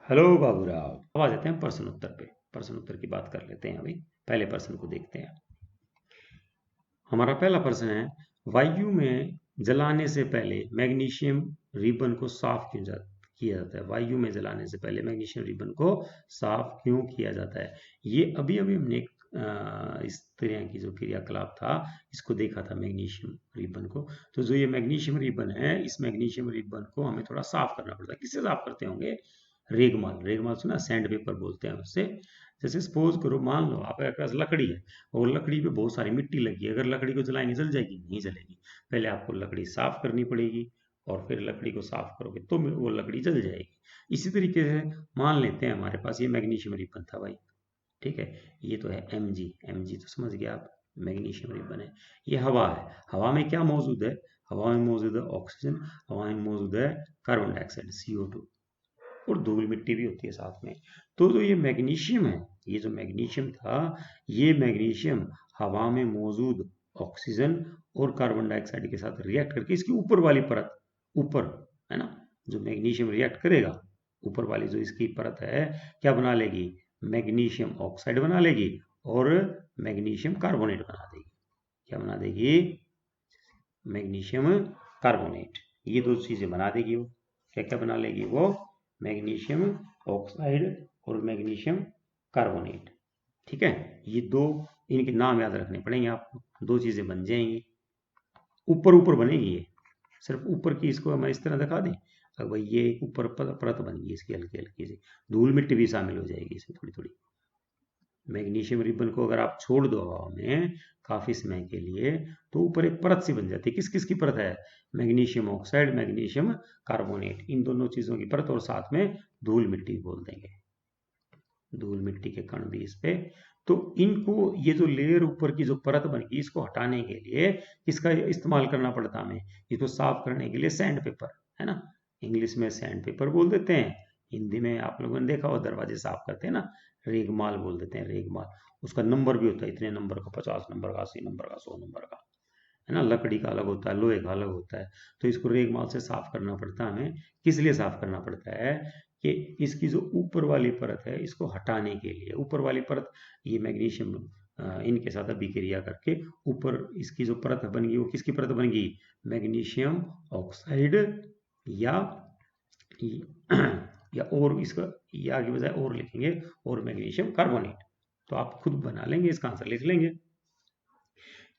Hello Baburao. अब आ जाते हैं प्रश्न उत्तर पे। प्रश्न उत्तर की बात कर लेते हैं। अभी पहले प्रश्न को देखते हैं। हमारा पहला प्रश्न है, वायु में जलाने से पहले मैग्नीशियम रिबन को साफ किया जाता है। वायु में जलाने से पहले मैग्नीशियम रिबन को साफ क्यों किया जाता है? ये अभी अभी हमने इस तरह की जो क्रियाकलाप था इसको देखा था, मैग्नीशियम रिबन को। तो जो ये मैग्नीशियम रिबन है, इस मैग्नीशियम रिबन को हमें थोड़ा साफ करना पड़ता है। किससे साफ करते होंगे? रेगमाल। रेगमाल सुना? सैंड पेपर बोलते हैं उससे। जैसे सपोज करो, मान लो आपके पास लकड़ी है और लकड़ी पे बहुत सारी मिट्टी लगी है। अगर लकड़ी को जलाएंगे जल जाएगी? नहीं जलेगी। पहले आपको लकड़ी साफ करनी पड़ेगी और फिर लकड़ी को साफ करोगे तो वो लकड़ी जल जाएगी। इसी तरीके से मान लेते हैं हमारे पास ये मैग्नीशियम रिबन था भाई, ठीक है। ये तो है एमजी। एमजी तो समझ गया आप, मैग्नीशियम रिबन है। ये हवा है। हवा में क्या मौजूद है? हवा में मौजूद है ऑक्सीजन, हवा में मौजूद है कार्बन डाइऑक्साइड CO2, और धूल मिट्टी भी होती है साथ में। तो जो ये मैग्नीशियम है, ये जो मैग्नीशियम था, ये मैग्नीशियम हवा में मौजूद ऑक्सीजन और कार्बन डाइऑक्साइड के साथ रिएक्ट करके इसकी ऊपर वाली परत, ऊपर है ना, जो मैग्नीशियम रिएक्ट करेगा, ऊपर वाली जो इसकी परत है, क्या बना लेगी? मैग्नीशियम ऑक्साइड बना लेगी और मैग्नीशियम कार्बोनेट बना देगी। क्या बना देगी? Magnesium carbonate. ये दो चीजें बना देगी वो। क्या क्या बना लेगी वो? मैग्नीशियम ऑक्साइड और मैग्नीशियम कार्बोनेट। ठीक है। ये दो, इनके नाम याद रखने पड़ेंगे आपको। दो चीजें बन जाएंगी, ऊपर ऊपर बनेगी ये। सिर्फ ऊपर की इसको हम इस तरह दिखा दें, अब भाई ये एक ऊपर परत बन गई इसकी, हल्की हल्की सी धूल मिट्टी भी शामिल हो जाएगी इसमें थोड़ी थोड़ी। मैग्नीशियम रिबन को अगर आप छोड़ दो हवा में काफी समय के लिए, तो ऊपर एक परत सी बन जाती है। किस किस की परत है? मैग्नीशियम ऑक्साइड, मैग्नीशियम कार्बोनेट, इन दोनों चीजों की परत, और साथ में धूल मिट्टी बोल देंगे, धूल मिट्टी के कण भी इस पे। तो इनको, ये जो लेयर ऊपर की जो परत बन गई, इसको हटाने के लिए किसका इस्तेमाल करना पड़ता हमें? इसको साफ करने के लिए सैंड पेपर, है ना। इंग्लिश में सैंड पेपर बोल देते हैं, हिंदी में आप लोगों ने देखा हो दरवाजे साफ करते हैं ना, रेगमाल बोल देते हैं, रेगमाल। उसका नंबर भी होता है, इतने नंबर का, 50 नंबर का, 80 नंबर का, 100 नंबर का, है ना। लकड़ी का अलग होता है, लोहे का अलग होता है। तो इसको रेगमाल से साफ करना पड़ता है हमें। किस लिए साफ करना पड़ता है? कि इसकी जो ऊपर वाली परत है, इसको हटाने के लिए। ऊपर वाली परत, ये मैग्नीशियम इनके साथ अभिक्रिया करके ऊपर इसकी जो परत बन गई, वो किसकी परत बन गई? मैग्नीशियम ऑक्साइड, या या और इसका, ये आगे बजाय और लिखेंगे, और मैग्नीशियम कार्बोनेट। तो आप खुद बना लेंगे, इसका आंसर लिख लेंगे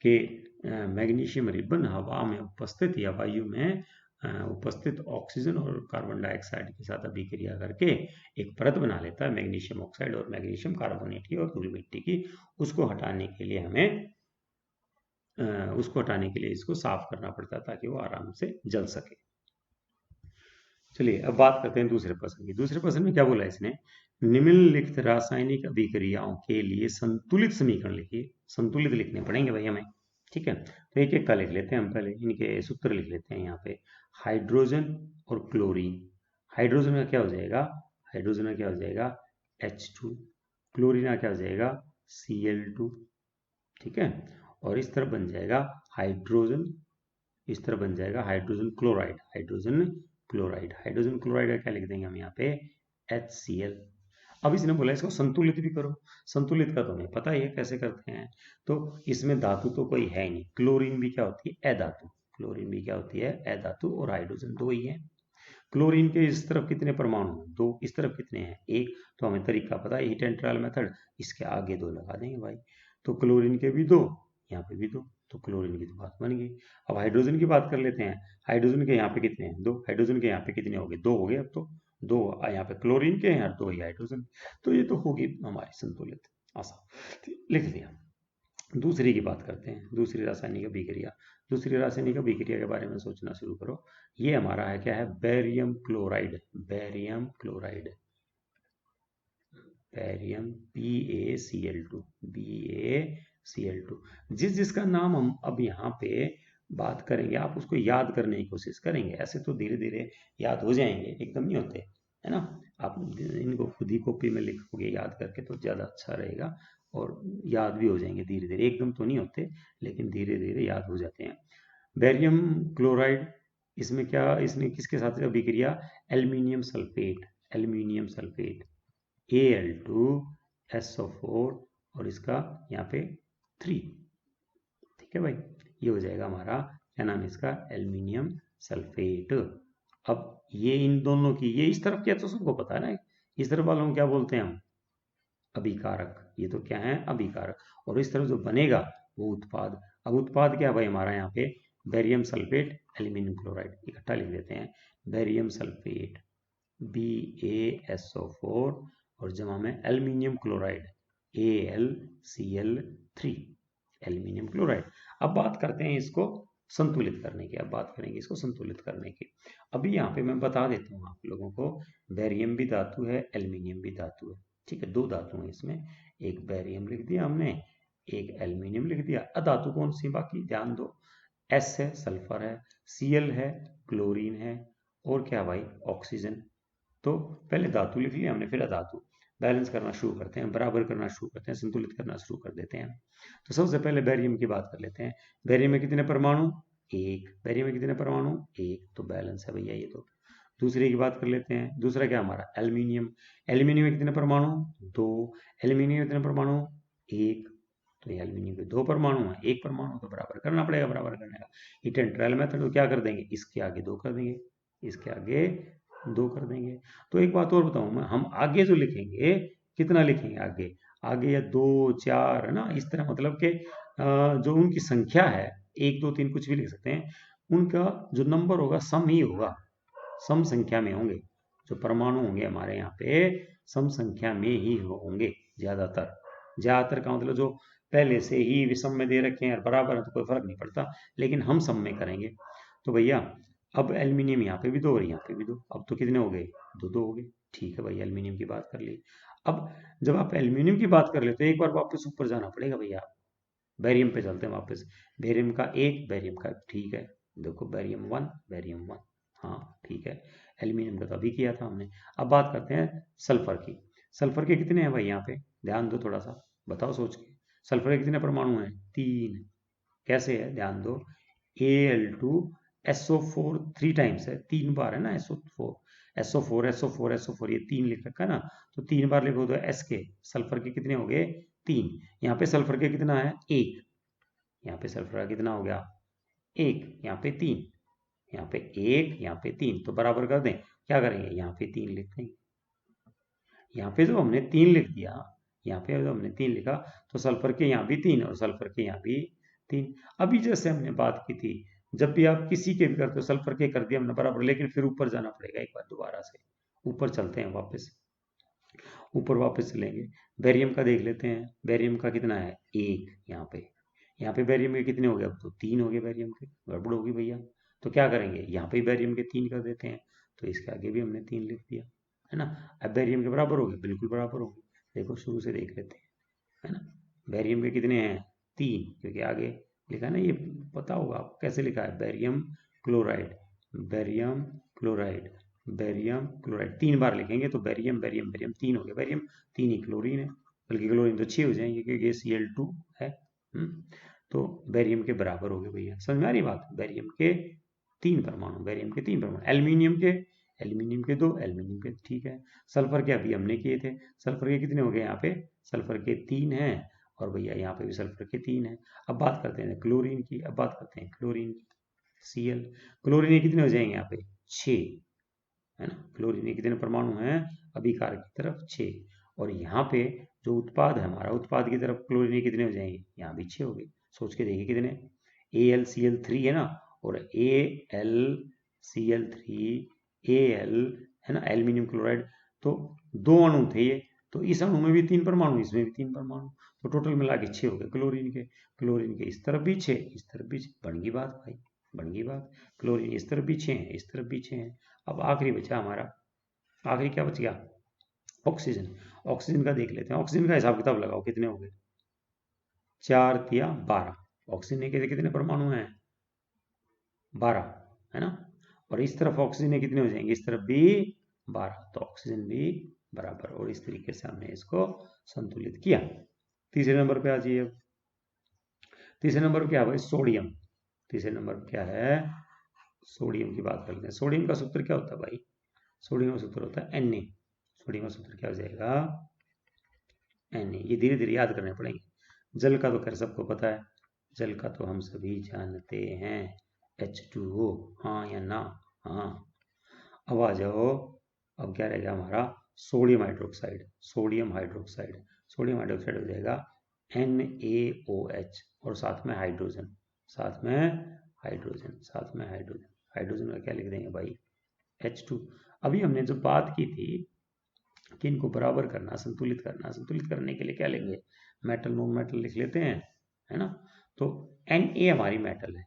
कि मैग्नीशियम रिबन हवा में उपस्थित या वायु में उपस्थित ऑक्सीजन और कार्बन डाइऑक्साइड के साथ अभिक्रिया करके एक परत बना लेता है मैग्नीशियम ऑक्साइड और मैग्नीशियम कार्बोनेट की और धूल मिट्टी की। उसको हटाने के लिए हमें उसको हटाने के लिए इसको साफ करना पड़ता है ताकि वो आराम से जल सके। चलिए अब बात करते हैं दूसरे प्रश्न की। दूसरे प्रश्न में क्या बोला इसने? निम्नलिखित रासायनिक अभिक्रियाओं के लिए संतुलित समीकरण लिखिए। संतुलित लिखने पड़ेंगे भाई हमें, ठीक है। तो एक एक का लिख लेते हैं हम, पहले इनके सूत्र लिख लेते हैं यहाँ पे। हाइड्रोजन और क्लोरीन। हाइड्रोजन का क्या हो जाएगा? हाइड्रोजन का क्या हो जाएगा? H2। क्लोरीन का क्या हो जाएगा? Cl2, ठीक है। और इस तरफ बन जाएगा हाइड्रोजन, इस तरह बन जाएगा hydrogen chloride. Hydrogen chloride, hydrogen chloride का क्या लिख देंगे हम यहाँ पे? HCl। अब इसने बोला इसको संतुलित भी करो। संतुलित का तो हमें पता ही है कैसे करते हैं। तो इसमें धातु तो कोई है नहीं। क्लोरीन भी क्या होती है? अधातु। क्लोरीन भी क्या होती है? अधातु। और हाइड्रोजन दो ही है। क्लोरीन के इस तरफ कितने परमाणु हैं? दो। इस तरफ कितने हैं? एक। तो हमें तरीका पता है, हीट एंड ट्रायल मेथड, इसके आगे दो लगा देंगे भाई। तो क्लोरीन के भी दो, यहाँ पे भी दो, तो क्लोरीन की तो बात बन गई। अब हाइड्रोजन की बात कर लेते हैं। हाइड्रोजन के यहाँ पे कितने हैं? दो। हाइड्रोजन के यहाँ पे कितने हो गए? दो हो गए। अब तो दो यहाँ पे क्लोरीन के हैं, दो ही हाइड्रोजन। तो ये तो होगी हमारी संतुलित, आसान, लिख दिया। दूसरी की बात करते हैं, दूसरी रासायनिक अभिक्रिया। दूसरी रासायनिक अभिक्रिया के बारे में सोचना शुरू करो। ये हमारा है, क्या है? Barium chloride. Barium chloride, barium BaCl2, BaCl2। जिस जिसका नाम हम अब यहाँ पे बात करेंगे, आप उसको याद करने की कोशिश करेंगे। ऐसे तो धीरे धीरे याद हो जाएंगे, एकदम नहीं होते, है ना। आप इनको खुद ही कॉपी में लिखोगे याद करके तो ज़्यादा अच्छा रहेगा, और याद भी हो जाएंगे धीरे धीरे। एकदम तो नहीं होते, लेकिन धीरे धीरे याद हो जाते हैं। बेरियम क्लोराइड, इसमें क्या, इसने किसके साथ अभिक्रिया? Aluminium sulphate. Aluminium sulphate Al2SO4 और इसका यहाँ पे 3, ठीक है भाई। ये हो जाएगा हमारा क्या नाम है इसका, एल्यूमिनियम सल्फेट। अब ये इन दोनों की, ये इस तरफ क्या तो सबको पता है ना, इस तरफ वालों को क्या बोलते हैं हम, अभिकारक। ये तो क्या है, अभिकारक। और इस तरफ जो बनेगा वो उत्पाद। अब उत्पाद क्या भाई हमारा यहाँ पे, बेरियम सल्फेट एल्यूमिनियम क्लोराइड, इकट्ठा लिख देते हैं, बेरियम सल्फेट BaSO4 और जमा में aluminium chloride AlCl3, aluminium chloride. अब बात करते हैं इसको संतुलित करने की, अब बात करेंगे इसको संतुलित करने की। अभी यहाँ पे मैं बता देता हूँ आप लोगों को, बेरियम भी धातु है, एल्यूमिनियम भी धातु है, ठीक है, 2 धातु हैं इसमें, एक बेरियम लिख दिया हमने, एक एल्यूमिनियम लिख दिया। अधातु कौन सी बाकी ध्यान दो, S है सल्फर है, Cl है क्लोरीन है, और क्या भाई ऑक्सीजन। तो पहले धातु लिख लिया हमने, फिर अधातु। बैलेंस करना शुरू करते हैं, बराबर करना शुरू करते हैं, संतुलित करना शुरू कर देते हैं। तो सबसे पहले बेरियम की बात कर लेते हैं। बेरियम में कितने परमाणु, 1। बेरियम में कितने परमाणु, 1, तो बैलेंस है भैया ये तो। दूसरे की बात कर लेते हैं, दूसरा क्या हमारा एल्यूमिनियम। एल्यूमिनियम में कितने परमाणु, 2। एल्यूमिनियम में कितने परमाणु, 1, तो ये एल्यूमिनियम के 2 परमाणु हैं, 1 परमाणु तो बराबर करना पड़ेगा। बराबर करने का हीट एंड ट्रायल मेथड, तो क्या कर देंगे, इसके आगे 2 कर देंगे, इसके आगे 2 कर देंगे। तो एक बात और बताऊं मैं, हम आगे जो लिखेंगे कितना लिखेंगे आगे, आगे या 2 4 है ना, इस तरह, मतलब कि जो उनकी संख्या है 1 2 3 कुछ भी लिख सकते हैं, उनका जो नंबर होगा सम ही होगा, सम संख्या में होंगे। जो परमाणु होंगे हमारे यहाँ पे सम संख्या में ही होंगे ज्यादातर। ज्यादातर का मतलब जो पहले से ही विषम में दे रखे हैं बराबर है तो कोई फर्क नहीं पड़ता, लेकिन हम सम में करेंगे। तो भैया अब एल्यूमिनियम यहाँ पे भी 2 और यहाँ पे भी 2, अब तो कितने हो गए, 2 2 हो गए, ठीक है भाई, एल्यूमिनियम की बात कर ली। अब जब आप एल्यूमिनियम की बात कर ले तो एक बार वापस ऊपर जाना पड़ेगा भैया, बेरियम पे चलते हैं वापस। बेरियम का 1, बेरियम का, ठीक है, देखो बेरियम 1 बेरियम 1, हाँ ठीक है। एल्यूमिनियम का तो अभी किया था हमने। अब बात करते हैं सल्फर की। सल्फर के कितने हैं भाई यहाँ पे, ध्यान दो थोड़ा सा, बताओ सोच के। सल्फर के कितने परमाणु हैं, 3। कैसे है, ध्यान दो, Al2SO4 3 टाइम्स है, 3 बार है ना, SO4 ये 3 लिख रखा है ना, तो 3 बार लिखो तो S के सल्फर के कितने हो गए, 3। यहाँ पे सल्फर के कितना है, 1। यहाँ पे सल्फर का कितना हो गया, 1, यहाँ पे 3, यहाँ पे 1, यहाँ पे 3, तो बराबर कर दें। क्या करेंगे, यहाँ पे 3 लिख देंगे। यहाँ पे जो हमने 3 लिख दिया, यहाँ पे जो हमने 3 लिखा, तो सल्फर के यहाँ भी 3 और सल्फर के यहाँ भी 3। अभी जैसे हमने बात की थी, जब भी आप किसी के भी करते हो, सल्फर के कर दिया हमने बराबर, लेकिन फिर ऊपर जाना पड़ेगा एक बार दोबारा से। ऊपर चलते हैं वापस, ऊपर वापस चलेंगे। बेरियम का देख लेते हैं, बेरियम का कितना है, 1। यहाँ पे बेरियम के कितने हो गए, अब तो 3 हो गए, बेरियम के गड़बड़ होगी भैया। तो क्या करेंगे, यहाँ पे बेरियम के 3 कर देते हैं, तो इसके आगे भी हमने 3 लिख दिया, है ना। अब बेरियम के बराबर हो गए, बिल्कुल बराबर हो गए। देखो शुरू से देख लेते हैं, है ना। बेरियम के कितने हैं, 3, क्योंकि आगे लिखा है ना, ये पता होगा आपको कैसे लिखा है, barium chloride, barium chloride, barium chloride, 3 बार लिखेंगे तो बेरियम बेरियम बेरियम 3 हो गया, बेरियम 3 ही क्लोरीन है, बल्कि क्लोरीन तो 6 हो जाएंगे क्योंकि ये Cl2 है। तो बेरियम के बराबर हो गए भैया, समझ में आ रही बात। बेरियम के 3 परमाणु, बेरियम के 3 परमाणु, एल्यूमिनियम के 2, एल्यूमिनियम के, ठीक है। सल्फर के अभी हमने किए थे, सल्फर के कितने हो गए, यहाँ पे सल्फर के 3 हैं, और भैया यहाँ पे भी सल्फर के 3 हैं। अब बात करते हैं क्लोरीन की, अब बात करते हैं क्लोरीन की, Cl। क्लोरीन के कितने हो जाएंगे, यहाँ पे 6, है ना। क्लोरीन के कितने परमाणु हैं, अभिकारक की तरफ 6, और यहाँ पे जो उत्पाद है हमारा, उत्पाद की तरफ क्लोरीन के कितने हो जाएंगे, यहाँ भी 6 हो गए। सोच के देखिए कितने, AlCl3 है ना, और AlCl3 Al है ना, एल्यूमिनियम क्लोराइड, तो 2 अणु थे ये, तो इस अणु में भी 3 परमाणु, इसमें भी 3 परमाणु, तो टोटल मिला के 6 हो गए क्लोरीन के। क्लोरीन के इस तरफ भी 6, इस तरफ भी 6, बन गई बात भाई, बन गई बात। क्लोरीन इस तरफ भी 6 है, इस तरफ भी 6 है। अब आखिरी बचा हमारा, आखिरी क्या बच गया, ऑक्सीजन। ऑक्सीजन का देख लेते हैं, ऑक्सीजन का हिसाब किताब लगाओ कितने हो गए, 4 तिया 12। ऑक्सीजन के कितने परमाणु हैं, 12, है ना। और इस तरफ ऑक्सीजन कितने हो जाएंगे, इस तरफ भी 12, तो ऑक्सीजन भी बराबर, और इस तरीके से हमने इसको संतुलित किया। तीसरे नंबर पे आ जाइए। अब तीसरे नंबर क्या है भाई, सोडियम। तीसरे नंबर पे क्या है, सोडियम की बात करते हैं। सोडियम का सूत्र क्या होता है भाई, सोडियम का सूत्र होता है Na, सोडियम का सूत्र क्या हो जाएगा, Na। ये धीरे धीरे याद करने पड़ेंगे। जल का तो खैर सबको पता है, जल का तो हम सभी जानते हैं, H2O, हाँ या ना, हाँ। अब आ जाओ, अब क्या रहेगा हमारा, sodium hydroxide, sodium hydroxide, sodium hydroxide हो जाएगा NaOH, और साथ में हाइड्रोजन, साथ में हाइड्रोजन, साथ में हाइड्रोजन, हाइड्रोजन का क्या लिख देंगे भाई, H2। अभी हमने जो बात की थी कि इनको बराबर करना, संतुलित करना, संतुलित करने के लिए क्या लेंगे, मेटल नॉन मेटल लिख लेते हैं, है ना। तो Na हमारी मेटल है,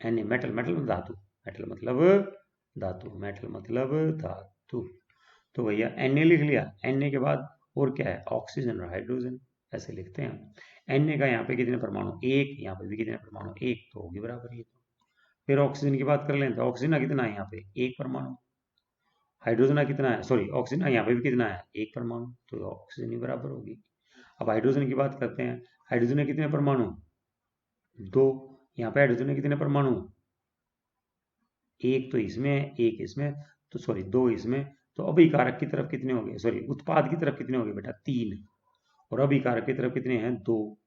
Na मेटल, मेटल मतलब धातु, मेटल मतलब धातु, मेटल मतलब धातु। तो भैया Na लिख लिया, Na के बाद और क्या है, ऑक्सीजन और हाइड्रोजन, ऐसे लिखते हैं। Na का यहाँ पे कितने परमाणु, एक, यहाँ पे भी कितने परमाणु, एक, तो होगी बराबर ये। फिर ऑक्सीजन की बात कर लें तो ऑक्सीजन का कितना है यहाँ पे, एक परमाणु। हाइड्रोजन का कितना है, सॉरी ऑक्सीजन यहाँ पे भी कितना है, एक परमाणु, तो ऑक्सीजन ही बराबर होगी। अब हाइड्रोजन की बात करते हैं, हाइड्रोजन के कितने परमाणु, दो, यहाँ पे हाइड्रोजन के कितने परमाणु, एक, तो इसमें एक, इसमें तो सॉरी दो इसमें, तो अभिकारक की तरफ कितने हो गए, सॉरी उत्पाद की तरफ कितने हो गए बेटा, तीन, और अभिकारक की तरफ कितने हैं, दो,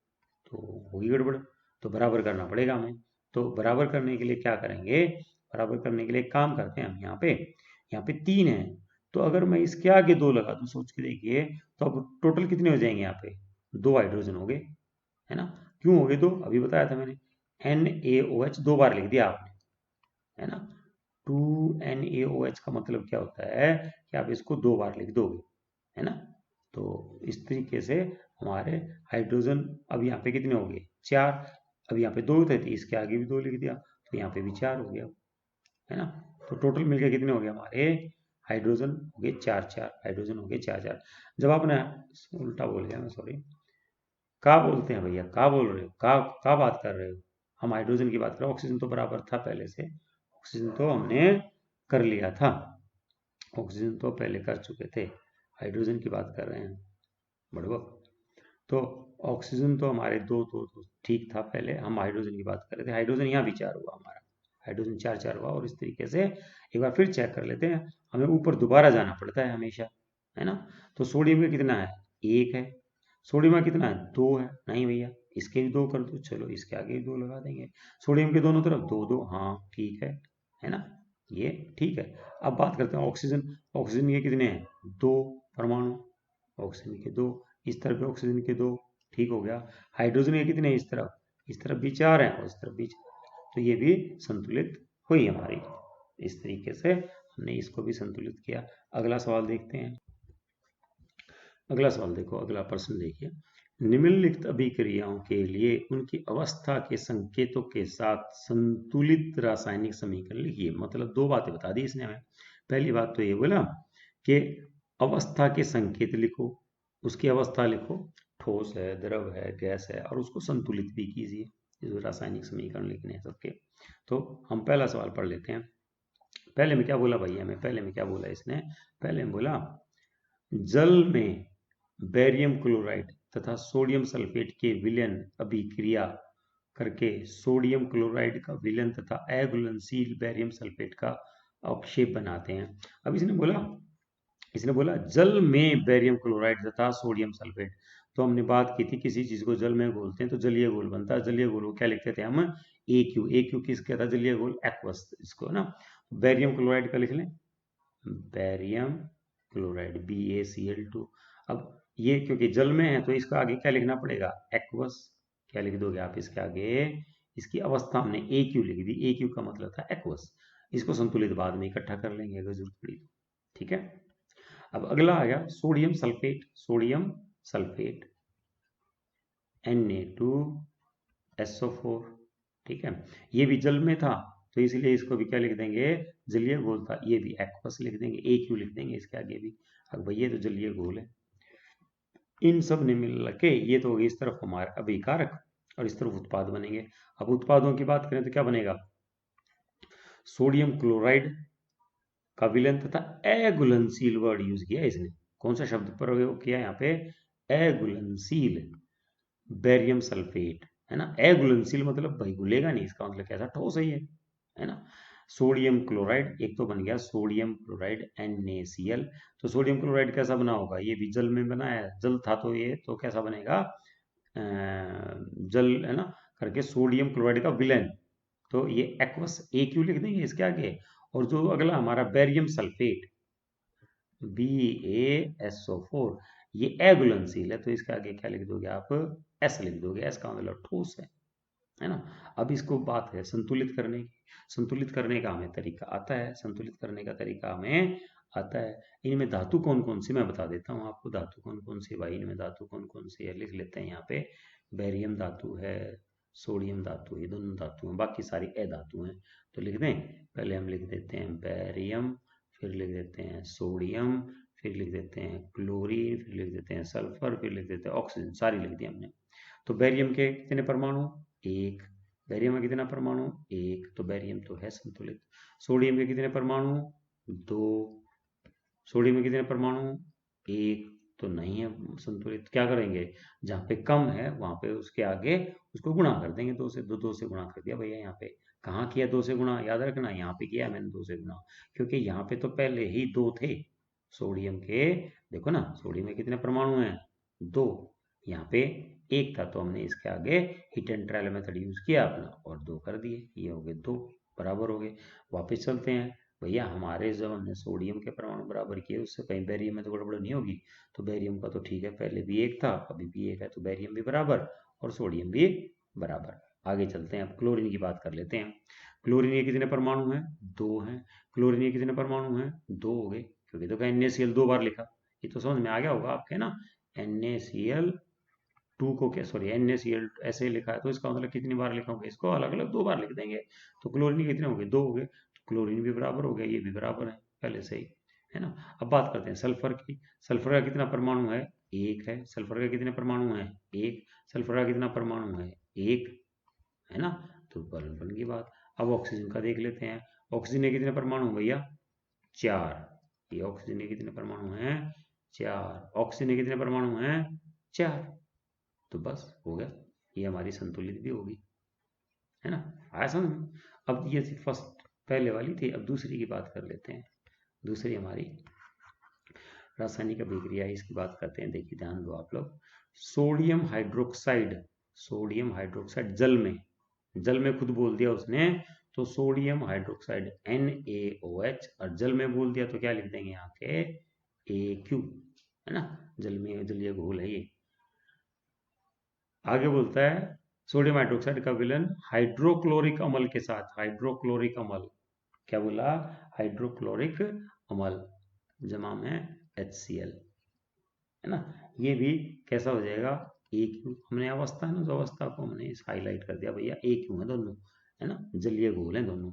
तो होगी गड़बड़, तो बराबर करना पड़ेगा हमें। तो बराबर करने के लिए क्या करेंगे, बराबर करने के लिए काम करते हैं हम, यहाँ पे तीन है, तो अगर मैं इसके आगे दो लगा दूं, सोच के देखिए, तो अब टोटल कितने हो जाएंगे, यहाँ पे दो हाइड्रोजन हो गए, है ना। क्यों हो गए दो, अभी बताया था मैंने, NaOH दो बार लिख दिया आपने, है ना। 2NaOH का मतलब क्या होता है कि आप इसको दो बार लिख दोगे, है ना। तो इस तरीके से हमारे हाइड्रोजन, अब यहाँ पे कितने हो गए, चार, अब यहाँ पे दो थे तो इसके आगे भी दो लिख दिया, तो यहाँ पे भी चार हो गया, है ना। तो टोटल मिलकर कितने हो गए हमारे, हाइड्रोजन हो गए चार चार, हाइड्रोजन हो गए चार चार। जब आपने, उल्टा बोल गया मैं, सॉरी, का बोलते हैं भैया, का बोल रहे हो, का बात कर रहे हो, हम हाइड्रोजन की बात कर रहे हैं, ऑक्सीजन तो बराबर था पहले से, ऑक्सीजन तो हमने कर लिया था, ऑक्सीजन तो पहले कर चुके थे, हाइड्रोजन की बात कर रहे हैं बड़बक। तो ऑक्सीजन तो हमारे दो तो ठीक था पहले, हम हाइड्रोजन की बात कर रहे थे, हाइड्रोजन यहाँ भी चार हुआ हमारा, हाइड्रोजन चार चार हुआ, और इस तरीके से एक बार फिर चेक कर लेते हैं, हमें ऊपर दोबारा जाना पड़ता है हमेशा, है ना। तो सोडियम का कितना है, एक है, सोडियम का कितना है, दो है, नहीं भैया इसके भी दो कर दो, चलो इसके आगे भी दो लगा देंगे, सोडियम के दोनों तरफ दो दो, हाँ ठीक है ना, ये ठीक है। अब बात करते हैं ऑक्सीजन, ऑक्सीजन के कितने हैं, दो परमाणु, ऑक्सीजन के दो, इस तरफ भी ऑक्सीजन के दो, ठीक हो गया। हाइड्रोजन के कितने हैं, इस तरफ भी चार हैं और इस तरफ भी चार, तो ये भी संतुलित हुई हमारी, इस तरीके से हमने इसको भी संतुलित किया। अगला सवाल देखते हैं, अगला सवाल देखो, अगला प्रश्न देखिए, निम्नलिखित अभिक्रियाओं के लिए उनकी अवस्था के संकेतों के साथ संतुलित रासायनिक समीकरण लिखिए। मतलब दो बातें बता दी इसने हमें, पहली बात तो ये बोला कि अवस्था के संकेत लिखो, उसकी अवस्था लिखो, ठोस है, द्रव है, गैस है, और उसको संतुलित भी कीजिए, जो रासायनिक समीकरण लिखने हैं सबके। तो हम पहला सवाल पढ़ लेते हैं। पहले में क्या बोला भैया हमें, पहले में क्या बोला इसने, पहले में बोला जल में बेरियम क्लोराइड तथा सोडियम सल्फेट के विलयन अभिक्रिया करके सोडियम क्लोराइड का विलयन तथा अघुलनशील बेरियम सल्फेट का अवक्षेप बनाते हैं। अब इसने बोला जल में बेरियम क्लोराइड तथा सोडियम सल्फेट, तो हमने बात की थी किसी चीज को जल में घोलते हैं तो जलीय घोल बनता है, जलीय घोल को क्या लिखते थे हम, AQ किसका था, जलीय घोल एक्वस, इसको ना बेरियम क्लोराइड का लिख लें, बेरियम क्लोराइड BaCl2। अब ये क्योंकि जल में है तो इसका आगे क्या लिखना पड़ेगा, एक्वस, क्या लिख दोगे आप इसके आगे, इसकी अवस्था हमने AQ लिख दी, AQ का मतलब था एक्वस, इसको संतुलित बाद में इकट्ठा कर लेंगे अगर जरूरत पड़ी तो, ठीक है। अब अगला आ गया sodium sulphate, sodium sulphate Na2SO4, ठीक है, ये भी जल में था तो इसलिए इसको भी क्या लिख देंगे, जलीय घोल था, ये भी एक्वस लिख देंगे, AQ लिख देंगे इसके आगे भी। अब भैया तो जलीय घोल है, इन सब ने मिल के ये तो होगी इस तरफ हमारा अभिकारक और इस तरफ उत्पाद बनेंगे। अब उत्पादों की बात करें तो क्या बनेगा, सोडियम क्लोराइड का विलयन तथा अघुलनशील वर्ड यूज किया इसने, कौन सा शब्द प्रयोग किया यहाँ पे, अघुलनशील बेरियम सल्फेट, है ना। अघुलनशील मतलब भाई घुलेगा नहीं, इसका मतलब कैसा, ठोस है ये, है ना। सोडियम क्लोराइड, एक तो बन गया सोडियम क्लोराइड NaCl। तो सोडियम क्लोराइड कैसा बना होगा, ये भी जल में बना है, जल था तो ये तो कैसा बनेगा, जल है ना, करके सोडियम क्लोराइड का विलेन, तो ये एक्वस AQ लिख देंगे इसके आगे। और जो अगला हमारा बेरियम सल्फेट BaSO4, ये अघुलनशील है, तो इसके आगे क्या लिख दोगे आप, S लिख दोगे। S का मतलब ठोस है ना। अब इसको बात है संतुलित करने की, संतुलित करने का हमें तरीका आता है, संतुलित करने का तरीका हमें आता है। इनमें धातु कौन कौन सी मैं बता देता हूँ आपको, धातु कौन कौन सी भाई, इनमें धातु कौन कौन सी है लिख लेते हैं यहाँ पे। बेरियम धातु है, सोडियम धातु, ये दोनों धातु हैं, बाकी सारी अधातु हैं। तो लिख दें, पहले हम लिख देते हैं बेरियम, फिर लिख देते हैं सोडियम, फिर लिख देते हैं क्लोरीन, फिर लिख देते हैं सल्फर, फिर लिख देते हैं ऑक्सीजन, सारी लिख दी हमने। तो बेरियम के कितने परमाणु, एक। बेरियम में कितना परमाणु, एक, तो बेरियम तो है संतुलित। सोडियम के कितने परमाणु, दो। सोडियम में कितने परमाणु, एक, तो नहीं है संतुलित। क्या करेंगे, जहाँ पे कम है वहां पे उसके आगे उसको गुणा कर देंगे, दो से, दो से गुणा कर दिया भैया। यहाँ पे कहाँ किया दो से गुणा, याद रखना, यहाँ पे किया मैंने दो से गुणा, क्योंकि यहाँ पे तो पहले ही दो थे सोडियम के। देखो ना, सोडियम में कितने परमाणु हैं, दो, यहाँ पे एक था, तो हमने इसके आगे hit and trial method use किया अपना और दो कर दिए, ये हो गए दो, बराबर हो गए। वापस चलते हैं भैया, हमारे जब हमने सोडियम के परमाणु बराबर किए, उससे कहीं बेरियम में तो गड़बड़ नहीं होगी। तो बेरियम का तो ठीक है, पहले भी एक था अभी भी एक है, तो बेरियम भी बराबर और सोडियम भी बराबर। आगे चलते हैं, अब क्लोरीन की बात कर लेते हैं। क्लोरीन के कितने परमाणु हैं, दो हैं। क्लोरीन के कितने परमाणु हैं, दो हो गए, क्योंकि तो NaCl दो बार लिखा, ये तो समझ में आ गया होगा आपके ना। NaCl2 को क्या, सॉरी NaCl ऐसे लिखा है, तो इसका मतलब कितनी बार लिखा होगा, इसको अलग अलग दो बार लिख देंगे। तो क्लोरीन कितने हो गए, दो हो गए, तो क्लोरीन भी बराबर हो गया, ये भी बराबर है पहले से ही, है ना। अब बात करते हैं सल्फर की। सल्फर का कितना परमाणु है, एक है। सल्फर के कितने परमाणु हैं, एक। सल्फर का कितना परमाणु है, एक, है ना। तो बन की बात। अब ऑक्सीजन का देख लेते हैं। ऑक्सीजन के कितने परमाणु भैया, चार। ये ऑक्सीजन के कितने परमाणु हैं, चार। ऑक्सीजन के कितने परमाणु हैं, चार। तो बस हो गया, ये हमारी संतुलित भी होगी, है ना। आया समझ में। अब ये फर्स्ट पहले वाली थी, अब दूसरी की बात कर लेते हैं। दूसरी हमारी रासायनिक अभिक्रिया, इसकी बात करते हैं। देखिए ध्यान दो आप लोग, सोडियम हाइड्रोक्साइड, सोडियम हाइड्रोक्साइड जल में, जल में खुद बोल दिया उसने, तो सोडियम हाइड्रोक्साइड NaOH, और जल में बोल दिया तो क्या लिख देंगे यहाँ के AQ, है ना। जल में जलीय घोल है ये। आगे बोलता है सोडियम हाइड्रोक्साइड का विलयन हाइड्रोक्लोरिक अम्ल के साथ, हाइड्रोक्लोरिक अम्ल, क्या बोला, हाइड्रोक्लोरिक अम्ल, जमा में HCl, है ना। ये भी कैसा हो जाएगा, AQ। हमने अवस्था है ना, जो अवस्था को हमने हाईलाइट कर दिया भैया, AQ है दोनों, है ना, जलीय घोल है दोनों,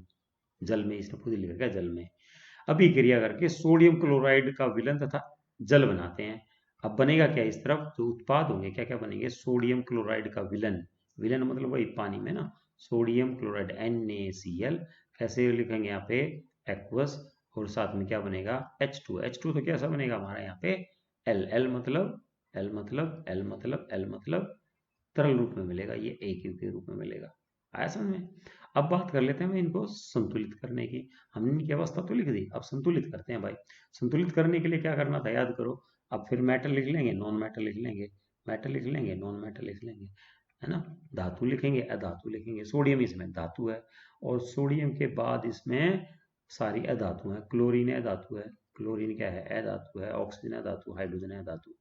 जल में, इसने खुद लिख रखा है जल में। अभिक्रिया करके सोडियम क्लोराइड का विलयन तथा जल बनाते हैं। अब बनेगा क्या इस तरफ, जो उत्पाद होंगे क्या क्या बनेंगे, सोडियम क्लोराइड का विलयन, विलयन मतलब वही पानी में ना, सोडियम क्लोराइड NaCl, कैसे लिखेंगे यहाँ पे एक्वस, और साथ में क्या बनेगा H2, H2 तो कैसा बनेगा हमारा यहाँ पे L मतलब L मतलब तरल रूप में मिलेगा, ये AQ के रूप में मिलेगा। आया समझ में। अब बात कर लेते हैं इनको संतुलित करने की। हमने इनकी अवस्था तो लिख दी, अब संतुलित करते हैं भाई। संतुलित करने के लिए क्या करना था, याद करो। अब फिर मेटल लिख लेंगे, नॉन मेटल लिख लेंगे, मेटल लिख लेंगे, नॉन मेटल लिख लेंगे, है ना। धातु लिखेंगे, अधातु लिखेंगे। सोडियम इसमें धातु है, और सोडियम के बाद इसमें सारी अधातु है। क्लोरीन अधातु है, क्लोरीन क्या है, अधातु है। ऑक्सीजन अधातु, हाइड्रोजन अधातु,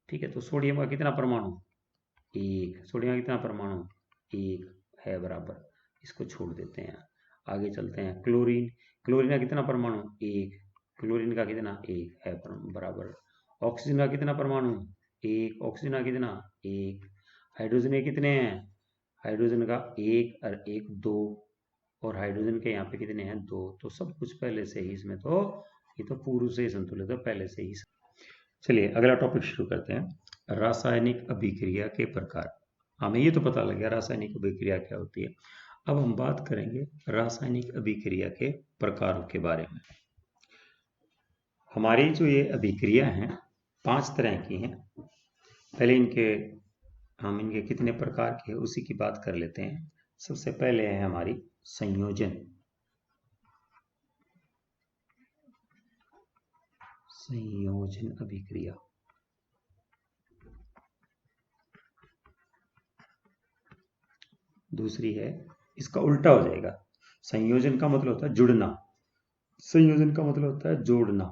ठीक है। तो सोडियम का कितना परमाणु, एक। सोडियम का कितना परमाणु, एक है, बराबर, इसको छोड़ देते हैं। आगे चलते हैं, क्लोरीन, क्लोरीन का कितना परमाणु, एक। क्लोरीन का कितना, एक है, बराबर। ऑक्सीजन का कितना परमाणु, एक। ऑक्सीजन का कितना, एक। हाइड्रोजन के कितने हैं, हाइड्रोजन का एक और एक, दो, और हाइड्रोजन के यहाँ पे कितने हैं, दो। तो सब कुछ पहले से ही इसमें, तो ये तो पूर्व से ही संतुलित है, पहले से ही। चलिए अगला टॉपिक शुरू करते हैं, रासायनिक अभिक्रिया के प्रकार। हमें ये तो पता लग गया रासायनिक अभिक्रिया क्या होती है। अब हम बात करेंगे रासायनिक अभिक्रिया के प्रकारों के बारे में। हमारी जो ये अभिक्रिया हैं 5 तरह की हैं। पहले हम इनके कितने प्रकार के हैं उसी की बात कर लेते हैं। सबसे पहले है हमारी संयोजन। संयोजन अभिक्रिया। दूसरी है, इसका उल्टा हो जाएगा। संयोजन का मतलब होता है जुड़ना, संयोजन का मतलब होता है जोड़ना,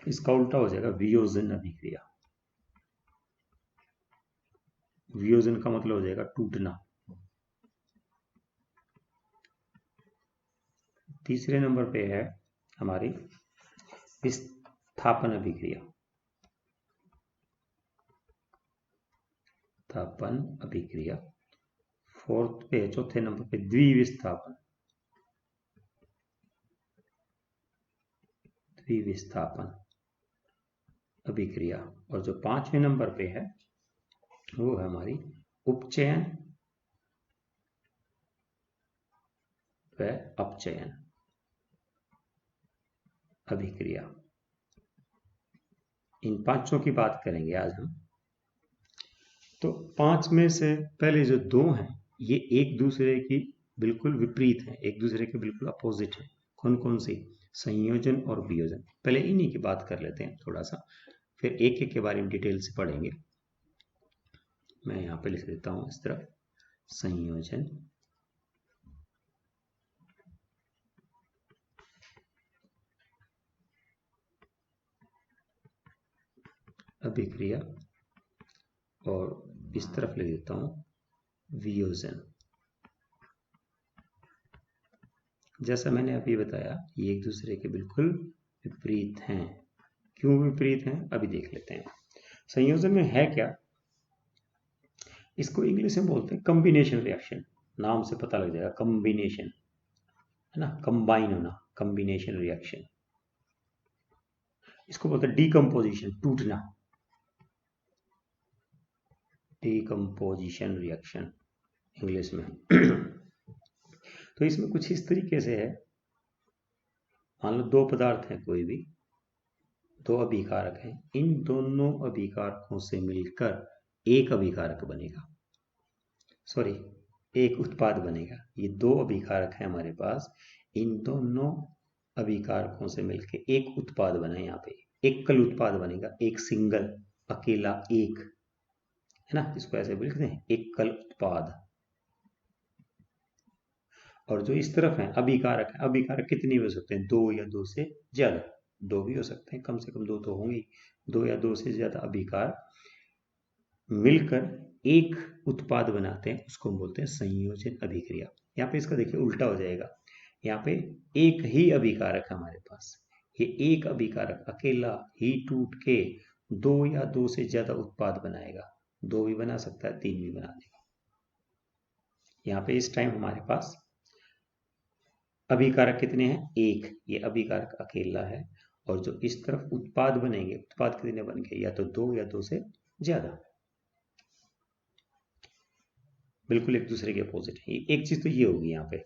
इसका उल्टा हो जाएगा वियोजन अभिक्रिया। वियोजन का मतलब हो जाएगा टूटना। तीसरे नंबर पे है हमारी विस्थापन अभिक्रिया। विस्थापन अभिक्रिया फोर्थ पे, चौथे नंबर पे द्विविस्थापन। द्विविस्थापन अभिक्रिया। और जो पांचवें नंबर पे है वो है हमारी उपचयन व अपचयन अभिक्रिया। इन पांचों की बात करेंगे आज हम। तो पांच में से पहले जो दो हैं ये एक दूसरे की बिल्कुल विपरीत है, एक दूसरे के बिल्कुल अपोजिट है। कौन कौन सी? संयोजन और वियोजन। पहले इन्हीं की बात कर लेते हैं थोड़ा सा, फिर एक एक के बारे में डिटेल से पढ़ेंगे। मैं यहाँ पे लिख देता हूँ इस तरफ, संयोजन अभिक्रिया, और इस तरफ लिख देता हूँ वियोजन। जैसा मैंने अभी बताया ये एक दूसरे के बिल्कुल विपरीत हैं। क्यों विपरीत हैं अभी देख लेते हैं। संयोजन में है क्या, इसको इंग्लिश में बोलते हैं कॉम्बिनेशन रिएक्शन। नाम से पता लग जाएगा, कॉम्बिनेशन है ना, कंबाइन होना, कॉम्बिनेशन रिएक्शन। इसको बोलते हैं डीकम्पोजिशन, टूटना, डीकम्पोजिशन रिएक्शन इंग्लिश में। तो इसमें कुछ इस तरीके से है, मान लो दो पदार्थ हैं, कोई भी दो अभिकारक हैं, इन दोनों अभिकारकों से मिलकर एक अभिकारक बनेगा, सॉरी एक उत्पाद बनेगा। ये दो अभिकारक हैं हमारे पास, इन दोनों अभिकारकों से मिलकर एक उत्पाद बना। यहाँ पे एकल उत्पाद बनेगा, एक सिंगल, अकेला, एक, है ना, इसको ऐसे लिखते हैं एकल उत्पाद। और जो इस तरफ है अभिकारक है, अभिकारक कितने हो सकते हैं? दो या दो से ज्यादा, दो भी हो सकते हैं, कम से कम दो तो होंगे, दो या दो से ज्यादा अभिकार मिलकर एक उत्पाद बनाते हैं, उसको हम बोलते हैं संयोजन अभिक्रिया। यहाँ पे इसका देखिए उल्टा हो जाएगा, यहाँ पे एक ही अभिकारक है हमारे पास, ये एक अभिकारक अकेला ही टूट के दो या दो से ज्यादा उत्पाद बनाएगा, दो भी बना सकता है, तीन भी बना देगा। यहाँ पे इस टाइम हमारे पास अभिकारक कितने हैं? एक, ये अभिकारक अकेला है। और जो इस तरफ उत्पाद बनेंगे, उत्पाद कितने बन गए? या तो दो या दो से ज्यादा, बिल्कुल एक दूसरे के अपोजिट है। एक चीज तो ये होगी यहाँ पे।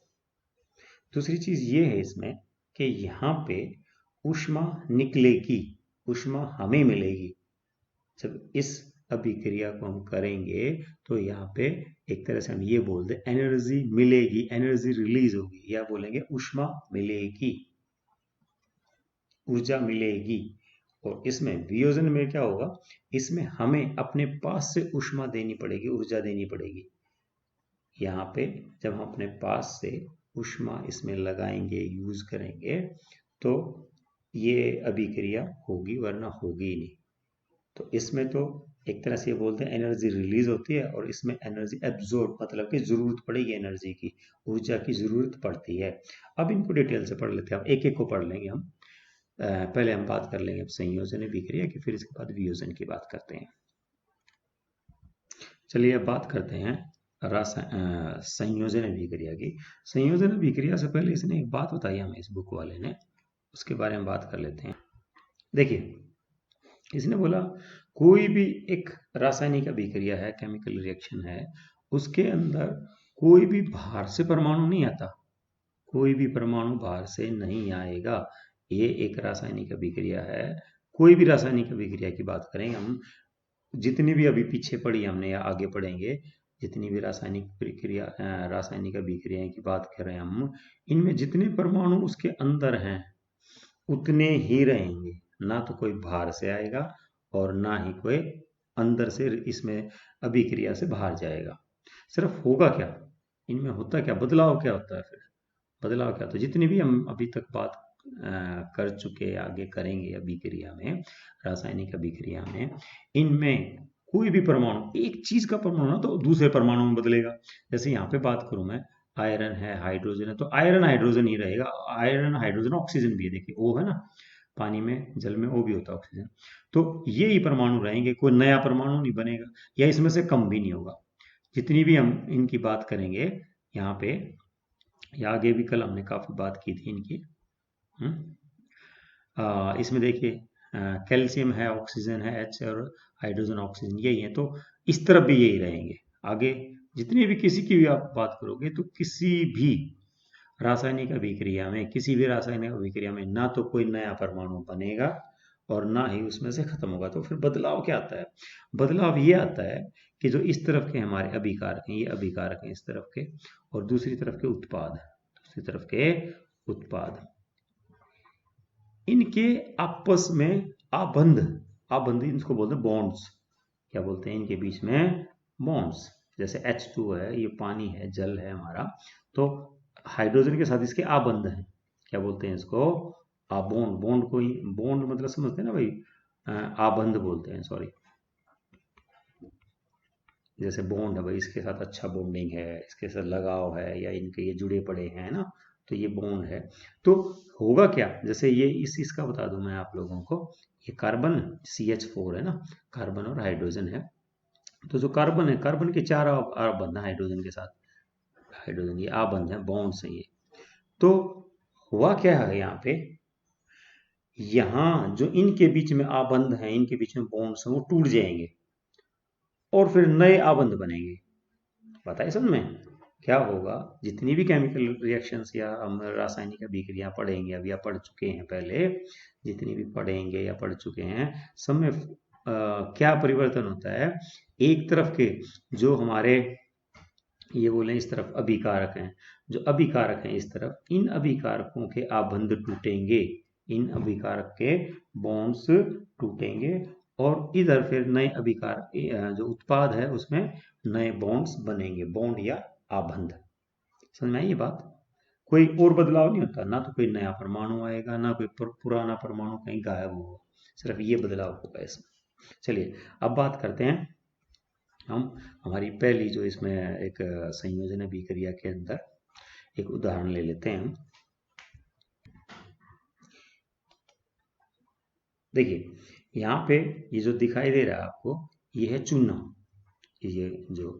दूसरी चीज ये है इसमें कि यहाँ पे ऊष्मा निकलेगी, ऊष्मा हमें मिलेगी। जब इस अभिक्रिया को हम करेंगे तो यहाँ पे एक तरह से हम ये बोल दे एनर्जी मिलेगी, एनर्जी रिलीज होगी, या बोलेंगे ऊष्मा मिलेगी, ऊर्जा मिलेगी। और इसमें वियोजन में क्या होगा, इसमें हमें अपने पास से ऊष्मा देनी पड़ेगी, ऊर्जा देनी पड़ेगी। यहाँ पे जब हम अपने पास से ऊष्मा इसमें लगाएंगे, यूज करेंगे, तो ये अभिक्रिया होगी, वरना होगी ही नहीं। तो इसमें तो एक तरह से ये बोलते हैं एनर्जी रिलीज होती है, और इसमें एनर्जी एब्जॉर्ब, मतलब कि जरूरत पड़ेगी एनर्जी की, ऊर्जा की जरूरत पड़ती है। अब इनको डिटेल से पढ़ लेते हैं, एक एक को पढ़ लेंगे हम। पहले हम बात कर लेंगे संयोजन अभिक्रिया की, फिर इसके बाद वियोजन की बात करते हैं। चलिए अब बात करते हैं संयोजन अभिक्रिया की। संयोजन अभिक्रिया से पहले इसने एक बात बताई हमें, इस बुक वाले ने, उसके बारे में बात कर लेते हैं। देखिए इसने बोला कोई भी एक रासायनिक अभिक्रिया है, केमिकल रिएक्शन है, उसके अंदर कोई भी बाहर से परमाणु नहीं आता, कोई भी परमाणु बाहर से नहीं आएगा। ये एक रासायनिक अभिक्रिया है। कोई भी रासायनिक अभिक्रिया की बात करें हम, जितनी भी अभी पीछे पढ़ी हमने या आगे पढ़ेंगे, जितनी भी रासायनिक प्रक्रिया रासायनिक अभिक्रियाएं की बात कर रहे हैं हम, इनमें जितने परमाणु उसके अंदर हैं उतने ही रहेंगे, ना तो कोई बाहर से आएगा और ना ही कोई अंदर से इसमें अभिक्रिया से बाहर जाएगा। सिर्फ होगा क्या, इनमें होता क्या, बदलाव क्या होता है, फिर बदलाव क्या होता है, जितनी भी हम अभी तक बात कर चुके, आगे करेंगे अभिक्रिया में, रासायनिक अभिक्रिया में, इनमें कोई भी परमाणु, एक चीज का परमाणु ना तो दूसरे परमाणु में बदलेगा। जैसे यहाँ पे बात करूं मैं, आयरन है, हाइड्रोजन है, तो आयरन हाइड्रोजन ही रहेगा। आयरन हाइड्रोजन ऑक्सीजन भी है, देखिए ओ है ना, पानी में, जल में ओ भी होता है ऑक्सीजन। तो ये ही परमाणु रहेंगे, कोई नया परमाणु नहीं बनेगा या इसमें से कम भी नहीं होगा। जितनी भी हम इनकी बात करेंगे यहाँ पे, या आगे भी कल हमने काफी बात की थी इनकी। इसमें देखिए कैल्शियम है, ऑक्सीजन है, H और हाइड्रोजन ऑक्सीजन यही है, तो इस तरफ भी यही रहेंगे। आगे जितनी भी किसी की भी आप बात करोगे तो किसी भी रासायनिक अभिक्रिया में, किसी भी रासायनिक अभिक्रिया में ना तो कोई नया परमाणु बनेगा और ना ही उसमें से खत्म होगा। तो फिर बदलाव क्या आता है, बदलाव ये आता है कि जो इस तरफ के हमारे अभिकारक हैं, ये अभिकारक हैं इस तरफ के, और दूसरी तरफ के उत्पाद, दूसरी तरफ के उत्पाद, इनके आपस में आबंध, आबंध इनको बोलते हैं बॉन्ड्स, क्या बोलते हैं इनके बीच में, बॉन्ड्स। जैसे H2 है, ये पानी है, जल है हमारा, तो हाइड्रोजन के साथ इसके आबंध हैं, क्या बोलते हैं इसको, आबोंड। बॉन्ड को ही बॉन्ड मतलब समझते हैं ना भाई, आबंध बोलते हैं, सॉरी। जैसे बॉन्ड है भाई, इसके साथ अच्छा बॉन्डिंग है, इसके साथ लगाव है, या इनके ये जुड़े पड़े हैं ना, तो ये बॉन्ड है। तो होगा क्या, जैसे ये इसका बता दूं मैं आप लोगों को, ये कार्बन CH4 है ना, कार्बन और हाइड्रोजन है। तो जो कार्बन है, कार्बन के 4 आबंध है हाइड्रोजन के साथ, हाइड्रोजन ये आबंध है, बॉन्ड्स है ये। तो हुआ क्या है यहाँ पे, यहाँ जो इनके बीच में आबंध है, इनके बीच में बॉन्ड्स हैं, वो टूट जाएंगे और फिर नए आबंध बनेंगे। बताइए समझ में क्या होगा, जितनी भी केमिकल रिएक्शंस या हम रासायनिक अभिक्रिया पढ़ेंगे, अभी आप पढ़ चुके हैं पहले, जितनी भी पढ़ेंगे या पढ़ चुके हैं, सब में क्या परिवर्तन होता है, एक तरफ के जो हमारे ये बोले इस तरफ अभिकारक हैं, जो अभिकारक हैं इस तरफ, इन अभिकारकों के आबंध टूटेंगे, इन अभिकारक के बॉन्ड्स टूटेंगे और इधर फिर नए अभिकारक जो उत्पाद है उसमें नए बॉन्ड्स बनेंगे, बॉन्ड या आबंध। समझ में आई ये बात, कोई और बदलाव नहीं होता, ना तो कोई नया परमाणु आएगा, ना कोई पुराना परमाणु कहीं गायब होगा, सिर्फ ये बदलाव होगा इसमें। चलिए अब बात करते हैं हम हमारी पहली जो इसमें एक संयोजन अभिक्रिया के अंदर एक उदाहरण ले लेते हैं हम। देखिए यहाँ पे ये जो दिखाई दे रहा है आपको, ये है चूना, ये जो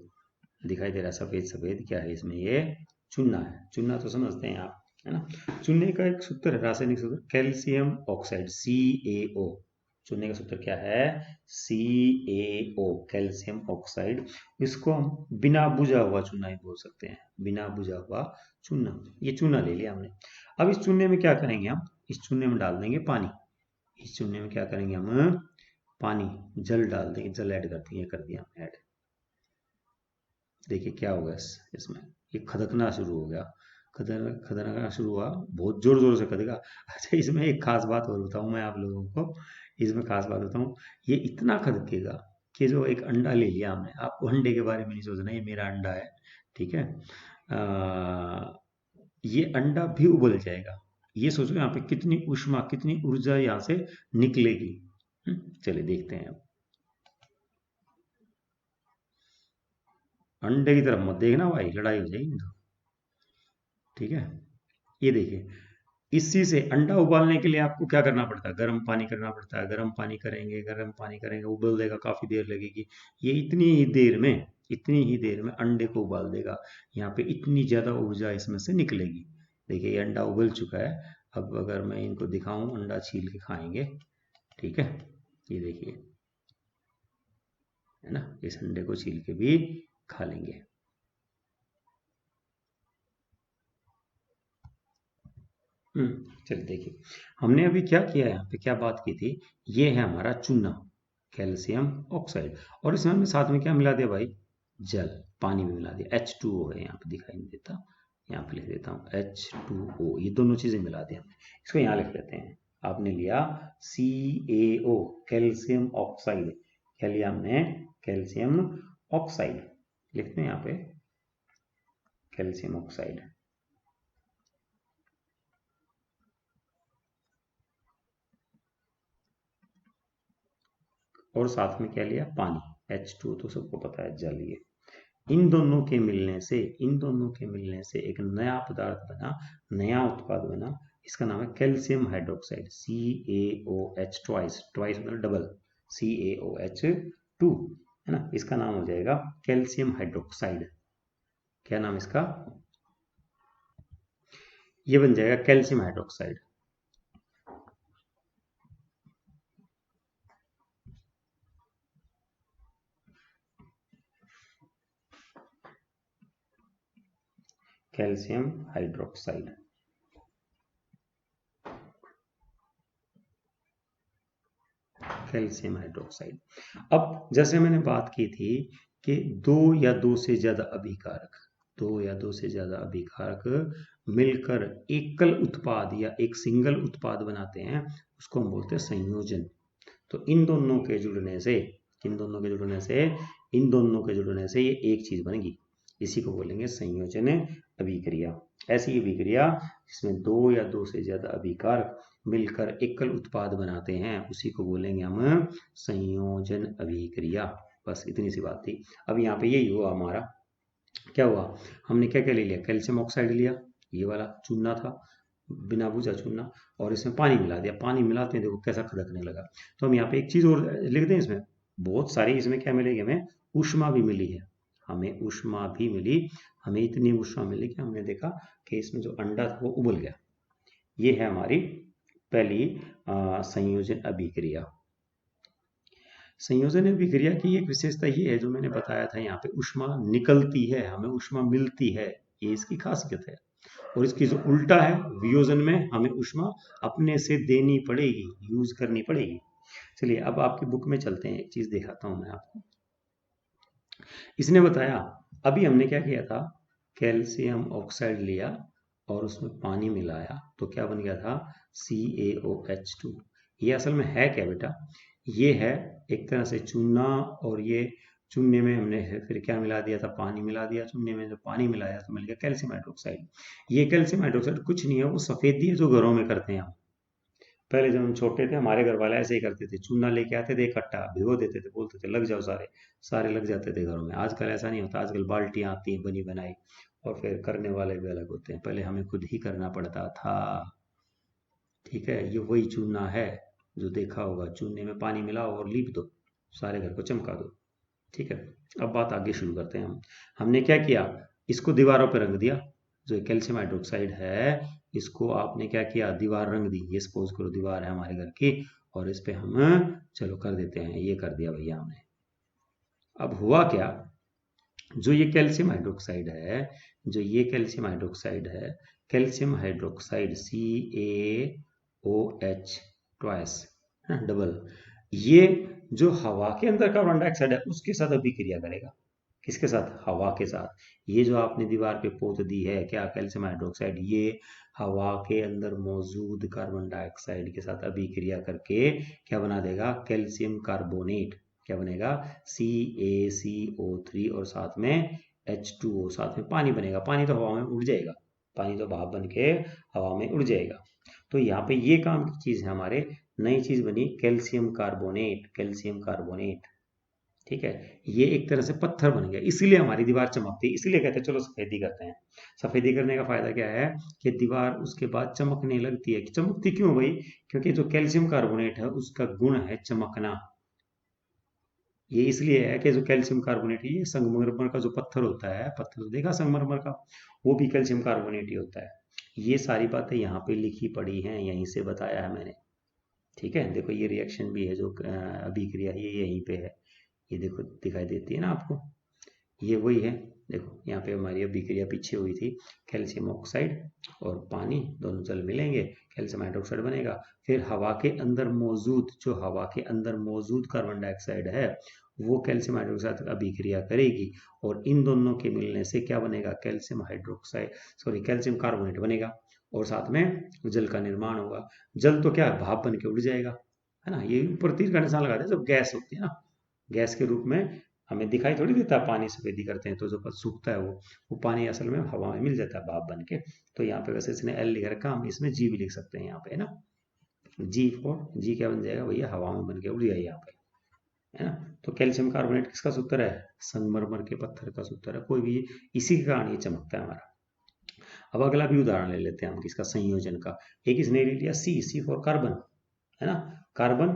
दिखाई दे रहा है सफेद सफेद, क्या है इसमें, ये चूना है। चूना तो समझते हैं आप, है ना। चूने का एक सूत्र है, रासायनिक सूत्र, कैल्शियम ऑक्साइड, CaO। चूने का सूत्र क्या है, CaO, कैल्शियम ऑक्साइड। इसको हम बिना बुझा हुआ चूना ही बोल सकते हैं, बिना बुझा हुआ चूना। ये चूना ले लिया हमने। अब इस चूने में क्या करेंगे हम, इस चूने में डाल देंगे पानी। इस चूने में क्या करेंगे हम, पानी, जल डाल देंगे, जल ऐड कर देंगे, कर दिया हमने ऐड। देखिए क्या होगा इसमें, ये खदकना शुरू हो गया, खदकना शुरू हुआ, बहुत जोर जोर से खदका। अच्छा इसमें एक खास बात और बताऊं मैं आप लोगों को, इसमें खास बात बताऊं, ये इतना खदकेगा कि जो एक अंडा ले लिया हमने, आपको अंडे के बारे में नहीं सोचना, ये मेरा अंडा है, ठीक है, ये अंडा भी उबल जाएगा। ये सोचो यहाँ पे कितनी ऊष्मा, कितनी ऊर्जा यहाँ से निकलेगी। चलिए देखते हैं अब। अंडे की तरफ मत देखना भाई, लड़ाई हो जाएगी तो, ठीक है। ये देखिए, इसी से अंडा उबालने के लिए आपको क्या करना पड़ता है, गर्म पानी करना पड़ता है, गर्म पानी करेंगे, गर्म पानी करेंगे, उबल देगा, काफी देर लगेगी। ये इतनी ही देर में, इतनी ही देर में अंडे को उबाल देगा। यहाँ पे इतनी ज्यादा ऊर्जा इसमें से निकलेगी। देखिए ये अंडा उबल चुका है। अब अगर मैं इनको दिखाऊं, अंडा छील के खाएंगे, ठीक है, ये देखिए, है ना, इस अंडे को छील के भी खा लेंगे। चलिए देखिए, हमने अभी क्या किया है, यहाँ पे क्या बात की थी, ये है हमारा चूना, कैल्शियम ऑक्साइड, और इसमें हमने साथ में क्या मिला दिया भाई, जल, पानी में मिला दिया, H2O है, यहाँ पे दिखाई नहीं देता, यहाँ पे लिख देता हूँ H2O, ये दोनों चीजें मिला दी हमने, इसको यहाँ लिख देते हैं। आपने लिया CaO, कैल्शियम ऑक्साइड, क्या लिया हमने, कैल्शियम ऑक्साइड, लिखते हैं यहाँ पे कैल्शियम ऑक्साइड, और साथ में क्या लिया, पानी, H2O तो सबको पता है, जल। ये इन दोनों के मिलने से, इन दोनों के मिलने से एक नया पदार्थ बना, नया उत्पाद बना, इसका नाम है calcium hydroxide, CaOH, twice, twice मतलब डबल, CaOH2 है ना, इसका नाम हो जाएगा कैल्शियम हाइड्रोक्साइड। क्या नाम इसका, ये बन जाएगा calcium hydroxide. Calcium hydroxide, calcium hydroxide. अब जैसे मैंने बात की थी कि दो या दो से ज्यादा अभिकारक, दो या दो से ज्यादा अभिकारक मिलकर एकल उत्पाद या एक सिंगल उत्पाद बनाते हैं, उसको हम बोलते हैं संयोजन। तो इन दोनों के जुड़ने से, इन दोनों के जुड़ने से, इन दोनों के जुड़ने से ये एक चीज बनेगी, इसी को बोलेंगे संयोजन अभिक्रिया। ऐसी अभिक्रिया जिसमें दो या दो से ज्यादा अभिकारक मिलकर एकल उत्पाद बनाते हैं, उसी को बोलेंगे हम संयोजन अभिक्रिया। बस इतनी सी बात थी। अब यहाँ पे यही हुआ हमारा, क्या हुआ, हमने क्या क्या ले लिया, कैल्शियम ऑक्साइड लिया, ये वाला चूना था, बिना बुझा चूना, और इसमें पानी मिला दिया, पानी मिलाते हैं देखो कैसा खदकने लगा। तो हम यहाँ पे एक चीज और लिख दें, इसमें बहुत सारी, इसमें क्या मिलेगी हमें, ऊष्मा भी मिली है, हमें ऊष्मा भी मिली, हमें इतनी ऊष्मा मिली कि हमने देखा कि इसमें जो अंडा था वो उबल गया। ये है हमारी पहली संयोजन अभिक्रिया। संयोजन अभिक्रिया की एक विशेषता ये है जो मैंने बताया था, यहाँ पे ऊष्मा निकलती है, हमें ऊष्मा मिलती है, ये इसकी खासियत है। और इसकी जो उल्टा है, वियोजन में हमें ऊष्मा अपने से देनी पड़ेगी, यूज करनी पड़ेगी। चलिए अब आपकी बुक में चलते हैं, एक चीज दिखाता हूं मैं आपको। इसने बताया, अभी हमने क्या किया था, कैल्शियम ऑक्साइड लिया और उसमें पानी मिलाया, तो क्या बन गया था, CaOH2। ये असल में है क्या बेटा, ये है एक तरह से चूना, और ये चूने में हमने फिर क्या मिला दिया था, पानी मिला दिया, चूने में जो पानी मिलाया तो मिल गया कैल्शियम हाइड्रोक्साइड। ये कैल्शियम हाइड्रोक्साइड कुछ नहीं है, वो सफेदी है जो घरों में करते हैं हम। पहले जब हम छोटे थे, हमारे घर वाले ऐसे ही करते थे, चूना लेके आते थे इकट्ठा, भिगो देते थे, बोलते थे लग जाओ सारे, सारे लग जाते थे घरों में। आजकल ऐसा नहीं होता, आजकल बाल्टियां आती हैं बनी बनाई, और फिर करने वाले भी अलग होते हैं, पहले हमें खुद ही करना पड़ता था। ठीक है, ये वही चूना है जो देखा होगा, चूने में पानी मिलाओ और लीप दो, सारे घर को चमका दो। ठीक है, अब बात आगे शुरू करते हैं हम। हमने क्या किया, इसको दीवारों पर रंग दिया, जो कैल्शियम हाइड्रोक्साइड है इसको आपने क्या किया, दीवार रंग दी। ये सपोज करो दीवार है हमारे घर की, और इस पे हम चलो कर देते हैं, ये कर दिया भैया हमने। अब हुआ क्या, जो ये कैल्शियम हाइड्रोक्साइड है, जो ये कैल्शियम हाइड्रोक्साइड है, calcium hydroxide CaOH twice double, ये जो हवा के अंदर कार्बन डाइऑक्साइड है उसके साथ अभिक्रिया करेगा। किसके साथ, हवा के साथ। ये जो आपने दीवार पे पोत दी है क्या, कैल्शियम हाइड्रोक्साइड, ये हवा के अंदर मौजूद कार्बन डाइऑक्साइड के साथ अभिक्रिया करके क्या बना देगा, कैल्शियम कार्बोनेट। क्या बनेगा, CaCO3, और साथ में H2O, साथ में पानी बनेगा। पानी तो हवा में उड़ जाएगा, पानी तो भाप बन के हवा में उड़ जाएगा। तो यहाँ पे ये काम की चीज है हमारे, नई चीज बनी कैल्शियम कार्बोनेट, कैल्शियम कार्बोनेट। ठीक है, ये एक तरह से पत्थर बन गया, इसीलिए हमारी दीवार चमकती है, इसीलिए कहते हैं चलो सफेदी करते हैं। सफेदी करने का फायदा क्या है कि दीवार उसके बाद चमकने लगती है। चमकती क्यों भाई, क्योंकि जो कैल्शियम कार्बोनेट है उसका गुण है चमकना। ये इसलिए है कि जो कैल्शियम कार्बोनेट है, ये संगमरमर का जो पत्थर होता है, पत्थर तो देखा संगमरमर का, वो भी कैल्शियम कार्बोनेट ही होता है। ये सारी बातें यहाँ पे लिखी पड़ी हैं, यहीं से बताया है मैंने। ठीक है, देखो ये रिएक्शन भी है, जो अभिक्रिया ये यहीं पे है, ये देखो दिखाई देती है ना आपको, ये वही है। देखो यहाँ पे हमारी अभिक्रिया पीछे हुई थी, कैल्शियम ऑक्साइड और पानी दोनों जल मिलेंगे, कैल्शियम हाइड्रोक्साइड बनेगा। फिर हवा के अंदर मौजूद, जो हवा के अंदर मौजूद कार्बन डाइऑक्साइड है वो कैल्शियम हाइड्रोक्साइड अभिक्रिया करेगी और इन दोनों के मिलने से क्या बनेगा, calcium hydroxide sorry calcium carbonate बनेगा और साथ में जल का निर्माण होगा। जल तो क्या है, भाप बन के उड़ जाएगा, है ना। ये ऊपर तीर का निशान लगाते हैं जब गैस होती है ना, गैस के रूप में हमें दिखाई थोड़ी देता, पानी सफेदी करते हैं तो जो सूखता है वो पानी असल में हवा में मिल जाता है भाप बन के। तो यहाँ पे वैसे इसने एल लिख रखा, हम इसमें जी भी लिख सकते हैं यहाँ पे, है ना। जी क्या बन जाएगा भैया, हवा में बन के उड़ जाएगा यहाँ पे, है ना। तो कैल्शियम कार्बोनेट किसका सूत्र है, संगमरमर के पत्थर का सूत्र है, कोई भी इसी के कारण ये चमकता है हमारा। अब अगला भी उदाहरण ले लेते हैं हम किसका, संयोजन का। एक इसने ले लिया सी फॉर कार्बन, है ना, कार्बन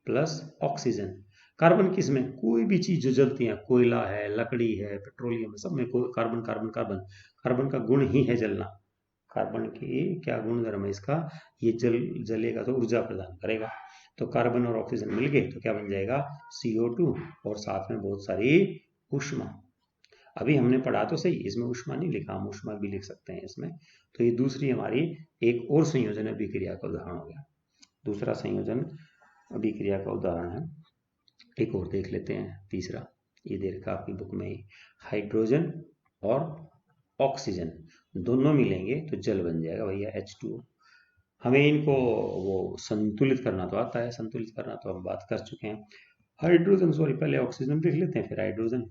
प्लस ऑक्सीजन। कार्बन किसमें, कोई भी चीज जो जलती है, कोयला है, लकड़ी है, पेट्रोलियम है, सब में कार्बन कार्बन कार्बन। कार्बन का गुण ही है जलना, कार्बन की क्या गुण धर्म है इसका, ये जलेगा तो ऊर्जा प्रदान करेगा। तो कार्बन और ऑक्सीजन मिल गए तो क्या बन जाएगा, CO2 और साथ में बहुत सारी ऊष्मा। अभी हमने पढ़ा तो सही, इसमें ऊष्मा नहीं लिखा, हम ऊष्मा भी लिख सकते हैं इसमें। तो ये दूसरी हमारी एक और संयोजन अभिक्रिया का उदाहरण हो गया। दूसरा संयोजन अभिक्रिया का उदाहरण है, एक और देख लेते हैं तीसरा। ये दे रखा आपकी बुक में ही, हाइड्रोजन और ऑक्सीजन दोनों मिलेंगे तो जल बन जाएगा भैया H2O। हमें इनको वो संतुलित करना तो आता है, संतुलित करना तो हम बात कर चुके हैं। हाइड्रोजन सॉरी पहले ऑक्सीजन लिख लेते हैं फिर हाइड्रोजन,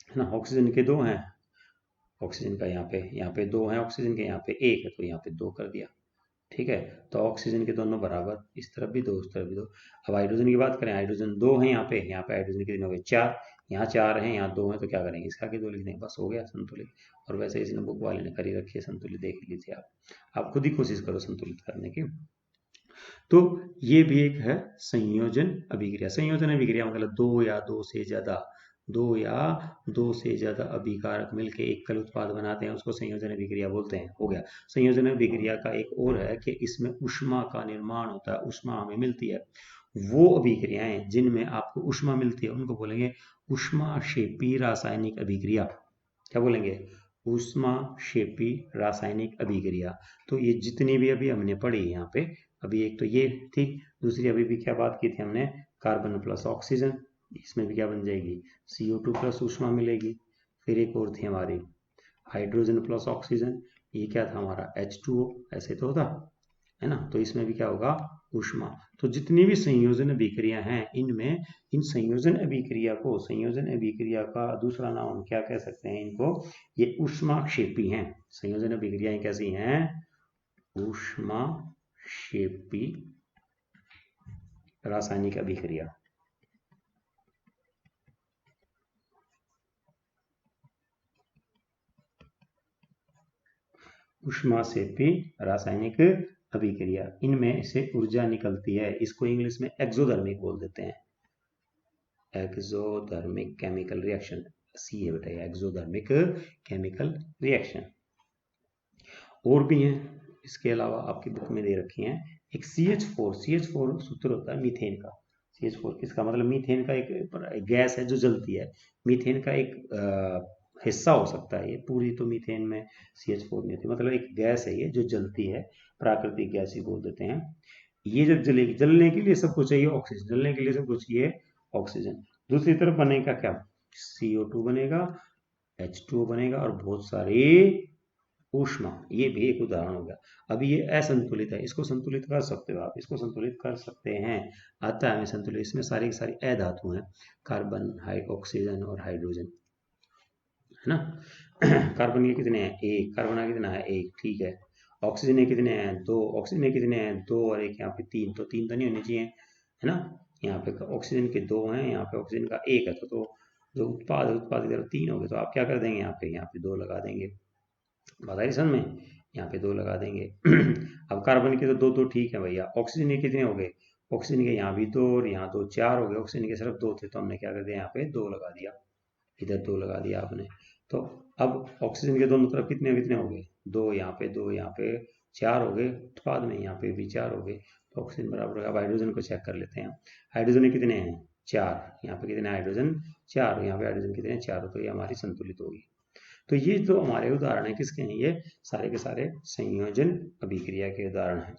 है ना। ऑक्सीजन के दो हैं, ऑक्सीजन का यहाँ पे दो हैं, ऑक्सीजन के यहाँ पे एक है तो यहाँ पे दो कर दिया, ठीक है। तो ऑक्सीजन के दोनों बराबर, इस तरफ भी दो उस तरफ भी दो। अब हाइड्रोजन की बात करें, हाइड्रोजन दो है यहाँ पे हाइड्रोजन कितने हो गए, चार। यहाँ चार हैं, यहाँ दो हैं, तो क्या करेंगे, इसका के दो लिख देंगे, बस हो गया संतुलित। और वैसे इसने बुक वाले ने करी रखी है संतुलित, देख लीजिए आप खुद ही कोशिश करो संतुलित करने की। तो ये भी एक है संयोजन अभिक्रिया। संयोजन अभिक्रिया मतलब दो या दो से ज्यादा अभिकारक मिलकर एक कल उत्पाद बनाते हैं, उसको संयोजन अभिक्रिया बोलते हैं। हो गया। संयोजन अभिक्रिया का एक और है कि इसमें ऊष्मा का निर्माण होता है, ऊष्मा हमें मिलती है। वो अभिक्रियाएं जिनमें आपको ऊष्मा मिलती है उनको बोलेंगे ऊष्माक्षेपी रासायनिक अभिक्रिया। क्या बोलेंगे, ऊष्माक्षेपी रासायनिक अभिक्रिया। तो ये जितनी भी अभी हमने पढ़ी यहाँ पे, अभी एक तो ये थी, दूसरी अभी भी क्या बात की थी हमने, कार्बन प्लस ऑक्सीजन, इसमें भी क्या बन जाएगी, CO2 प्लस ऊष्मा मिलेगी। फिर एक और थी हमारी हाइड्रोजन प्लस ऑक्सीजन, ये क्या था हमारा H2O, ऐसे तो होता है ना। तो इसमें भी क्या होगा, ऊष्मा। तो जितनी भी संयोजन अभिक्रिया हैं इनमें, इन संयोजन अभिक्रिया का दूसरा नाम हम क्या कह सकते हैं इनको, ये ऊष्माक्षेपी हैं। संयोजन अभिक्रियाएं कैसी हैं, ऊष्माक्षेपी रासायनिक अभिक्रिया। ऊष्माक्षेपी रासायनिक अभिक्रिया, इनमें से ऊर्जा निकलती है, इसको इंग्लिश में एक्सोथर्मिक बोल देते हैं, एक्सोथर्मिक केमिकल रिएक्शन। सी है बेटा, एक्सोथर्मिक केमिकल रिएक्शन। और भी हैं इसके अलावा, आपकी बुक में दे रखी हैं। एक CH4 सूत्र होता है मीथेन का। CH4 किसका मतलब, मीथेन का एक गैस है जो जलती है, मीथेन का एक हिस्सा हो सकता है ये, पूरी तो मीथेन में CH4 नहीं होती, मतलब एक गैस है ये जो जलती है, प्राकृतिक गैस ही बोल देते हैं। ये जब जलेगी, जलने के लिए सबको चाहिए ऑक्सीजन, जलने के लिए सबको चाहिए ऑक्सीजन। दूसरी तरफ बनेगा क्या, CO2 बनेगा, H2O बनेगा और बहुत सारी ऊष्मा। ये भी एक उदाहरण हो गया। अभी ये असंतुलित है, इसको संतुलित कर सकते हो आप, इसको संतुलित कर सकते हैं, आता है हमें संतुलित। इसमें सारी सारी अधातु हैं, कार्बन, ऑक्सीजन और हाइड्रोजन, है ना। कार्बन के कितने हैं, एक, कार्बन का कितना है, एक, ठीक है। ऑक्सीजन के कितने हैं, दो, ऑक्सीजन के कितने हैं, दो, और एक यहाँ पे तीन, तो तीन तो नहीं होनी चाहिए, है ना। यहाँ पे ऑक्सीजन के दो हैं, यहाँ पे ऑक्सीजन का एक है, तो जो उत्पाद की तरफ तीन हो गए, तो आप क्या कर देंगे, यहाँ पे दो लगा देंगे, बात आई समझ में, यहाँ पे दो लगा देंगे। अब कार्बन के तो दो तो ठीक है भैया, ऑक्सीजन के कितने हो गए, ऑक्सीजन के यहाँ भी दो और यहाँ दो, चार हो गए। ऑक्सीजन के सिर्फ दो थे तो हमने क्या कर दिया, यहाँ पे दो लगा दिया, इधर दो लगा दिया आपने। तो अब ऑक्सीजन के दोनों तरफ कितने कितने हो गए, दो, यहाँ पे दो, यहाँ पे चार हो गए, उत्पाद में यहाँ पे भी चार हो गए, तो ऑक्सीजन बराबर। अब हाइड्रोजन को चेक कर लेते हैं, हाइड्रोजन के कितने हैं, चार, यहाँ पे कितने हाइड्रोजन, चार, यहाँ पे हाइड्रोजन कितने, चार, तो ये हमारी संतुलित होगी। तो ये जो हमारे उदाहरण है किसके हैं, ये सारे के सारे संयोजन अभिक्रिया के उदाहरण हैं।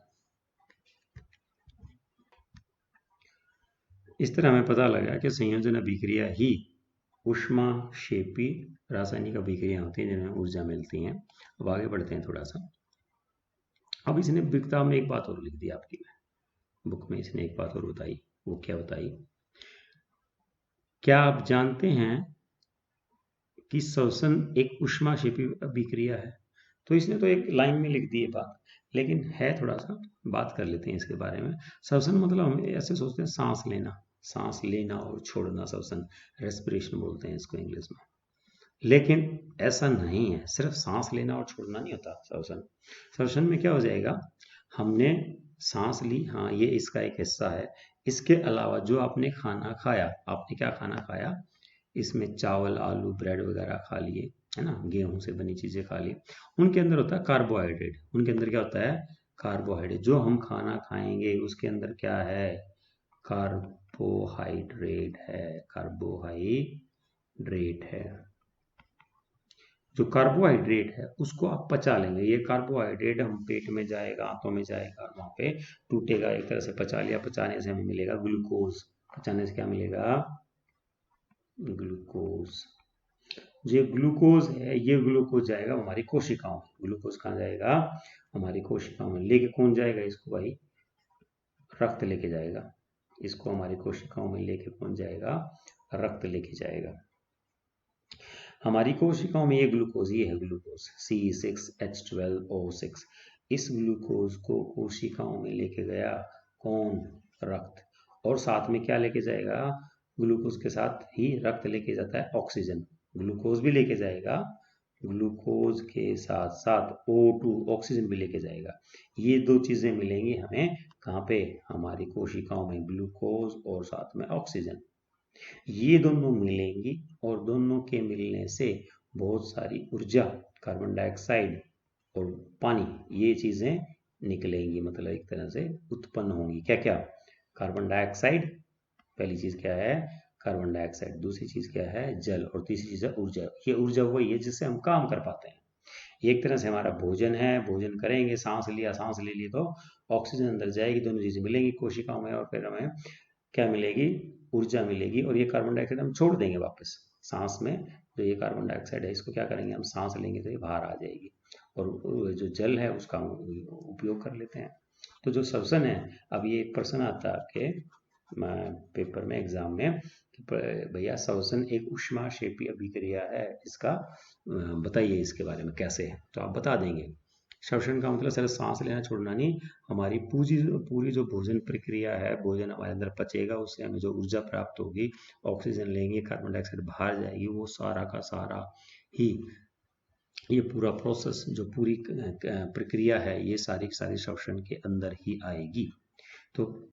इस तरह हमें पता लगा कि संयोजन अभिक्रिया ही ऊष्माक्षेपी रासायनिक अभिक्रिया होती हैं जिनमें ऊर्जा मिलती है। अब आगे बढ़ते हैं थोड़ा सा। अब इसने किताब में एक बात और लिख दी आपकी बुक में, इसने एक बात और बताई। वो क्या बताई? क्या आप जानते हैं कि श्वसन एक ऊष्माक्षेपी अभिक्रिया है? तो इसने तो एक लाइन में लिख दी है बात, लेकिन है थोड़ा सा, बात कर लेते हैं इसके बारे में। श्वसन मतलब हम ऐसे सोचते हैं सांस लेना और छोड़ना, श्वसन, रेस्पिरेशन बोलते हैं इसको इंग्लिश में। लेकिन ऐसा नहीं है, सिर्फ सांस लेना और छोड़ना नहीं होता श्वसन। श्वसन में क्या हो जाएगा, हमने सांस ली, हाँ ये इसका एक हिस्सा है। इसके अलावा जो आपने खाना खाया, आपने क्या खाना खाया, इसमें चावल, आलू, ब्रेड वगैरह खा लिए, है ना, गेहूं से बनी चीजें खा ली, उनके अंदर होता है कार्बोहाइड्रेट। उनके अंदर क्या होता है? कार्बोहाइड्रेट। जो हम खाना खाएंगे उसके अंदर क्या है? कार्बोहाइड्रेट है, कार्बोहाइड्रेट है। जो कार्बोहाइड्रेट है उसको आप पचा लेंगे। ये कार्बोहाइड्रेट हम पेट में जाएगा, आंतों में जाएगा, और वहां पे टूटेगा, एक तरह से पचा लिया। पचाने से हमें मिलेगा ग्लूकोज। पचाने से क्या मिलेगा? ग्लूकोज। ये ग्लूकोज है, ये ग्लूकोज जाएगा हमारी कोशिकाओं में। ग्लूकोज कहाँ जाएगा? हमारी कोशिकाओं में। लेके कौन जाएगा इसको भाई? रक्त लेके जाएगा। इसको हमारी कोशिकाओं में लेके कौन जाएगा? रक्त लेके जाएगा। हमारी कोशिकाओं में ये ग्लूकोज, ये है ग्लूकोज C6H12O6। इस ग्लूकोज को कोशिकाओं में लेके गया कौन? रक्त। और साथ में क्या लेके जाएगा? ग्लूकोज के साथ ही रक्त लेके जाता है ऑक्सीजन। ग्लूकोज भी लेके जाएगा, ग्लूकोज के साथ साथ O2 ऑक्सीजन भी लेके जाएगा। ये दो चीजें मिलेंगी हमें कहाँ पे? हमारी कोशिकाओं में, ग्लूकोज और साथ में ऑक्सीजन। ये दोनों मिलेंगी और दोनों के मिलने से बहुत सारी ऊर्जा, कार्बन डाइऑक्साइड और पानी, ये चीजें निकलेंगी, मतलब एक तरह से उत्पन्न होंगी। क्या क्या? कार्बन डाइऑक्साइड, पहली चीज क्या है? Carbon dioxide. दूसरी चीज क्या है? जल। और तीसरी चीज है ऊर्जा। ये ऊर्जा वही है जिससे हम काम कर पाते हैं। एक तरह से हमारा भोजन है, भोजन करेंगे, सांस लिया, सांस ले ली तो ऑक्सीजन अंदर जाएगी, दोनों चीजें मिलेंगी कोशिकाओं में, और फिर हमें क्या मिलेगी? ऊर्जा मिलेगी। और ये कार्बन डाइऑक्साइड हम छोड़ देंगे वापस सांस में। जो ये कार्बन डाइऑक्साइड है इसको क्या करेंगे? हम सांस लेंगे तो ये बाहर आ जाएगी, और जो जल है उसका हम उपयोग कर लेते हैं। तो जो श्वसन है, अब ये एक प्रश्न आता है आपके पेपर में, एग्जाम में, कि भैया श्वसन एक ऊष्माक्षेपी अभिक्रिया है, इसका बताइए इसके बारे में कैसे है। तो आप बता देंगे। श्वसन का मतलब सिर्फ सांस लेना छोड़ना नहीं, हमारी पूरी जो भोजन प्रक्रिया है, भोजन हमारे अंदर पचेगा, उससे हमें जो ऊर्जा प्राप्त होगी, ऑक्सीजन लेंगे, कार्बन डाइऑक्साइड बाहर जाएगी, वो सारा का सारा ही, ये पूरा प्रोसेस, जो पूरी प्रक्रिया है, ये सारी की सारी श्वसन के अंदर ही आएगी। तो